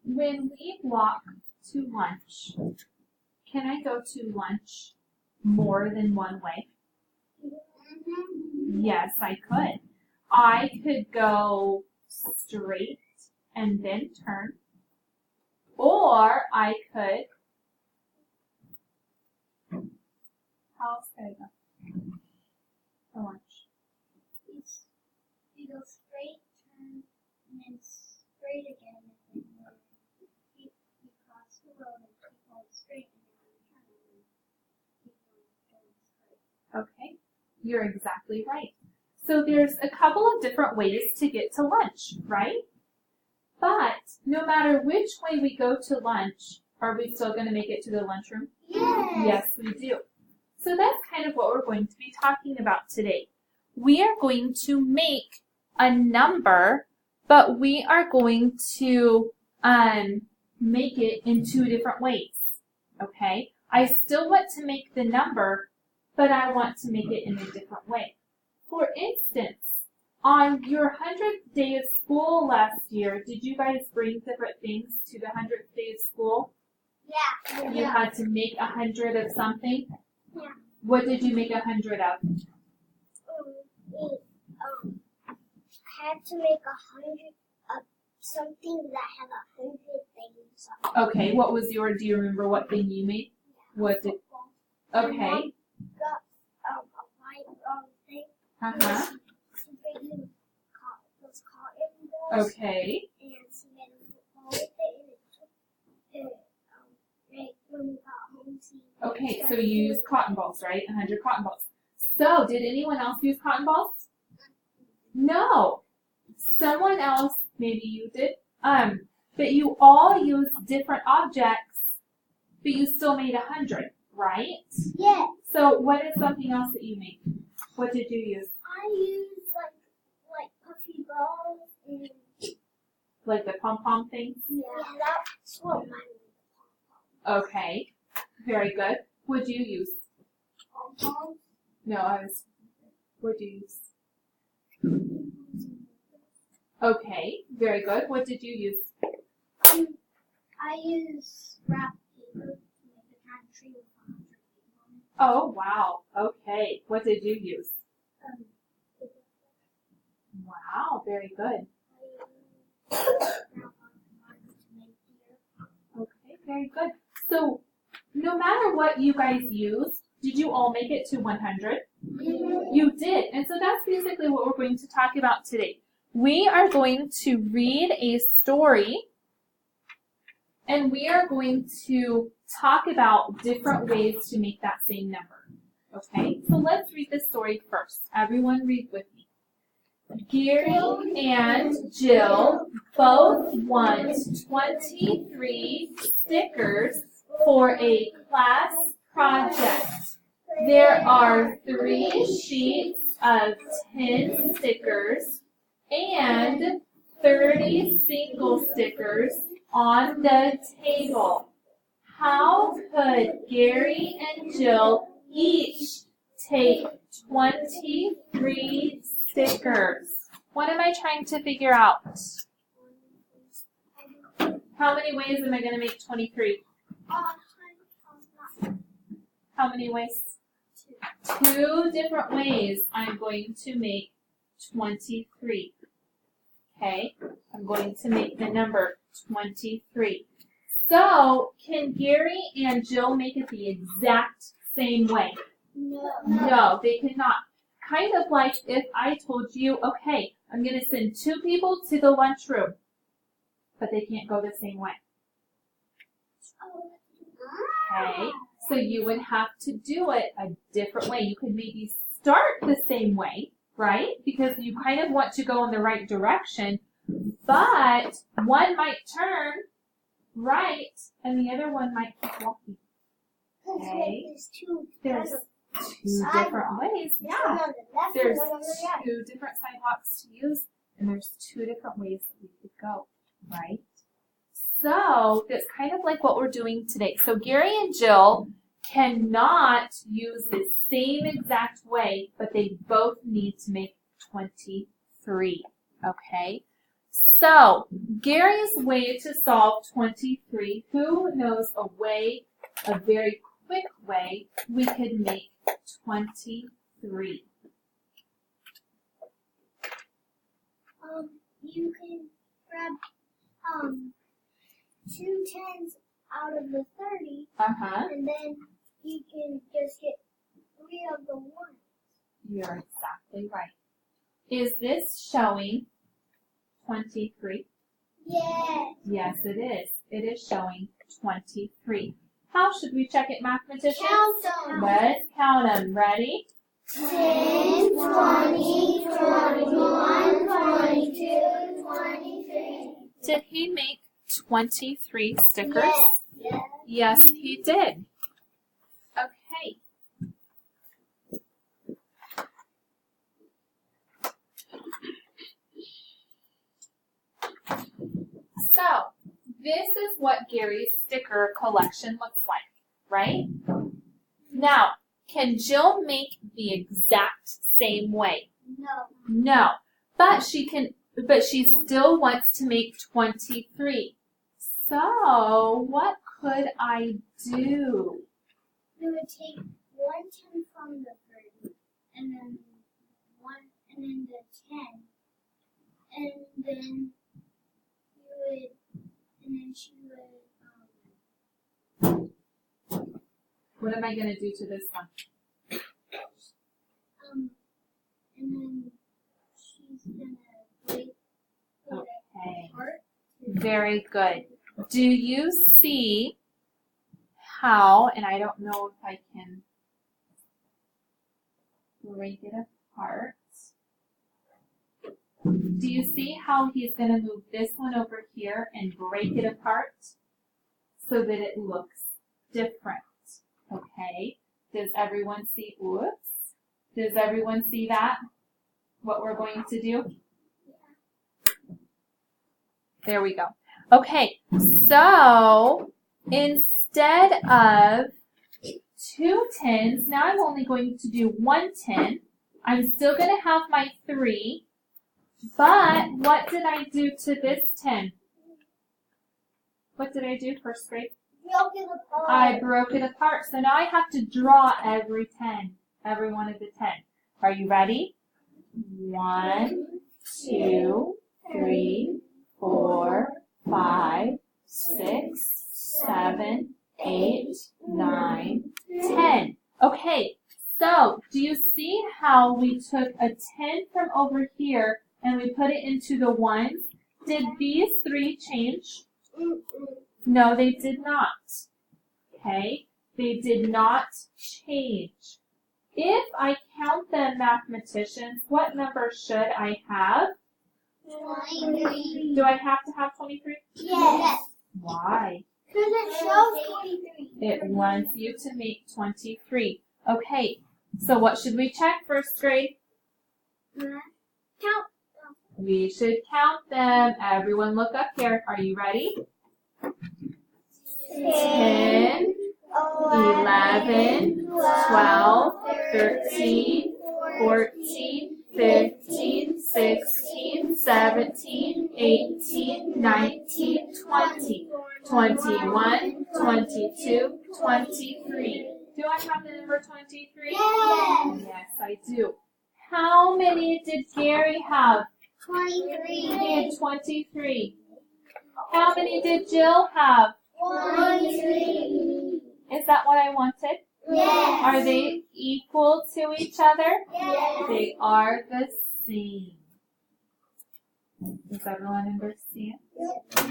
when we walk to lunch, can I go to lunch more than one way? Yes, I could. I could go straight and then turn, or I could, how else could I go for lunch? You go straight, turn, and then straight again, and then you cross the road and keep going straight, and then you turn and keep going straight. Okay, you're exactly right. So there's a couple of different ways to get to lunch, right? But no matter which way we go to lunch, are we still going to make it to the lunchroom? Yes. Yes, we do. So that's kind of what we're going to be talking about today. We are going to make a number, but we are going to make it in two different ways. Okay? I still want to make the number, but I want to make it in a different way. For instance, on your 100th day of school last year, did you guys bring different things to the 100th day of school? Yeah. You had to make 100 of something? Yeah. What did you make 100 of? I had to make 100 of something that had 100 things on it. Okay, what was your, do you remember what thing you made? What did, okay. Mom got a white thing. Uh-huh. She made those cotton balls. Okay. And she made a football with it, and it took right when we got home. Okay, so you used cotton balls, right? 100 cotton balls. So, did anyone else use cotton balls? No. Someone else, maybe you did, but you all used different objects, but you still made 100, right? Yeah. So, what is something else that you made? What did you use? I used like puffy balls and Like the pom-pom thing? yeah, that's what mine was. Okay, very good. What'd you use? Pom-poms. No, what'd you use? Okay, very good. What did you use? I use wrap paper to make a giant tree with 100 people on it. Oh, wow. Okay, what did you use? Paper. Wow, very good. I used wrap on to make deer. Okay, very good. So, no matter what you guys used, did you all make it to 100? You did, and so that's basically what we're going to talk about today. We are going to read a story, and we are going to talk about different ways to make that same number. Okay, so let's read the story first. Everyone read with me. Gary and Jill both want 23 stickers for a class project. There are 3 sheets of 10 stickers and 30 single stickers on the table. How could Gary and Jill each take 23 stickers? What am I trying to figure out? How many ways am I going to make 23? How many ways? 2 different ways I'm going to make 23. Okay, I'm going to make the number 23. So, can Gary and Jill make it the exact same way? No, they cannot. Kind of like if I told you, okay, I'm going to send 2 people to the lunchroom, but they can't go the same way. Okay, so you would have to do it a different way. You could maybe start the same way, right? Because you kind of want to go in the right direction, but one might turn right and the other one might keep walking. Okay, there's 2 different ways. Yeah, there's 2 different sidewalks to use, and there's 2 different ways that we could go, right? So that's kind of like what we're doing today. So Gary and Jill cannot use the same exact way, but they both need to make 23, okay? So, Gary's way to solve 23, who knows a very quick way we could make 23? You can grab 2 10s out of the 30, and then you can just get 3 of the 1s. You're exactly right. Is this showing 23? Yes. Yes, it is. It is showing 23. How should we check it, mathematicians? Count them. Let's count them. Ready? 10, 20, 21, 22, 23. Did he make 23 stickers? Yes. Yes, he did. Okay. So, this is what Gary's sticker collection looks like, right? Now, can Jill make the exact same way? No. No, but she still wants to make 23. So, what could I do? You would take 1 10 from the 30, and then the 10, and then she would, What am I going to do to this one? and then she's gonna break the Okay. heart. Very good. Do you see how, and I don't know if I can break it apart. Do you see how he's going to move this one over here and break it apart so that it looks different? Okay. Does everyone see, whoops. Does everyone see that? What we're going to do? There we go. Okay, so instead of 2 10s, now I'm only going to do 1 10. I'm still going to have my 3, but what did I do to this 10? What did I do, first grade? Broke it apart. I broke it apart, so now I have to draw every 10, every one of the 10. Are you ready? 1, 2, 3, 4, 5, 6, 7, 8, 9, 10. Okay, so do you see how we took a 10 from over here and we put it into the 1s? Did these 3 change? No, they did not. Okay, they did not change. If I count them, mathematicians, what number should I have? 23. Do I have to have 23? Yes. Why? Because it shows 23. It wants you to make 23. Okay, so what should we check, first grade? Count. We should count them. Everyone look up here. Are you ready? 10, 11, 12, 13, 14, 15, 16, 17, 18, 19, 20, 21, 22, 23. Do I have the number 23? Yes. Yes, I do. How many did Gary have? 23. He had 23. How many did Jill have? 23. Is that what I wanted? Yes. Are they equal to each other? Yes. They are the same. Does everyone understand? Yes.